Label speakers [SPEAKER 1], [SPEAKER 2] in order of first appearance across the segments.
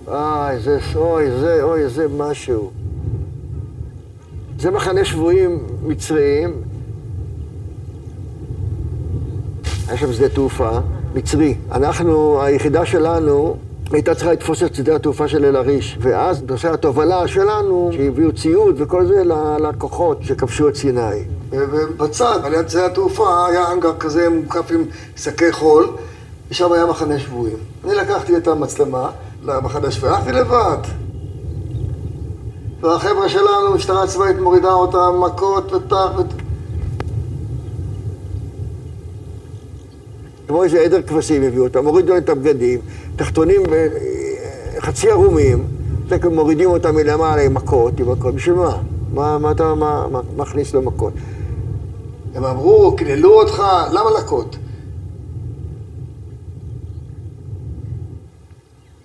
[SPEAKER 1] אוי, זה משהו. זה מחנה שבויים מצריים. היה שם שדה תעופה מצרי. היחידה שלנו הייתה צריכה לתפוס את שדה התעופה של אל-עריש. ואז נושא התובלה שלנו, שהביאו ציוד וכל זה ללקוחות שכבשו את סיני. ובצד, על יד שדה התעופה, היה אנגר כזה מוקף עם שקי חול, ושם היה מחנה שבויים. אני לקחתי את המצלמה למחנה שבויים, הלכתי לבד. והחבר'ה שלנו, משטרה צבאית מורידה אותם, מכות וטח כמו איזה עדר כבשים הביאו אותם, מורידו את הבגדים, תחתונים חצי ערומים, מורידים אותם מלמעלה עם מכות, בשביל מה? מה אתה מכניס למכות? הם אמרו, קללו אותך, למה לקות?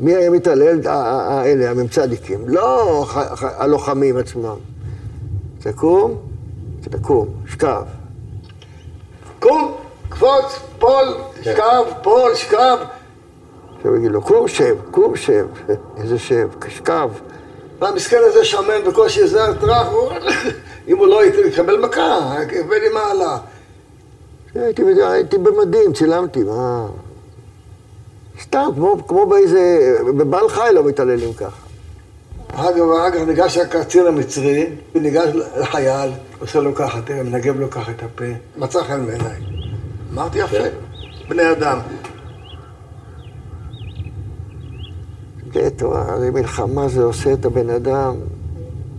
[SPEAKER 1] מי היה מתעלל? האלה, הממצדיקים. לא הלוחמים עצמם. תקום, שכב. קום, קפוץ, פול, שכב. עכשיו יגיד לו, קום שב. איזה שב, שכב. והמסכן הזה שמן בקושי עזר טרח, אם הוא לא יקבל מכה, הבא לי מעלה. הייתי במדים, צילמתי, מה? סתם, כמו בבעל חי לא מתעללים ככה. אגב, ניגש הקצין המצרי, וניגש לחייל, עושה לו ככה, תראה, מנגב לו ככה את הפה. מצא חן בעיניי. אמרתי יפה, בני אדם. הרי מלחמה זה עושה את הבן אדם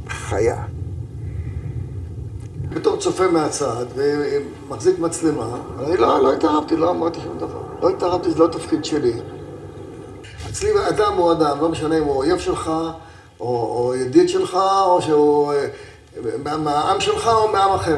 [SPEAKER 1] חיה. בתור צופה מהצד ומחזיק מצלמה, אני לא התערבתי, לא אמרתי שום דבר. לא התערבתי, זה לא תפקיד שלי. אצלי אדם הוא אדם, לא משנה אם הוא אויב שלך, או ידיד שלך, או שהוא מהעם שלך או מעם אחר.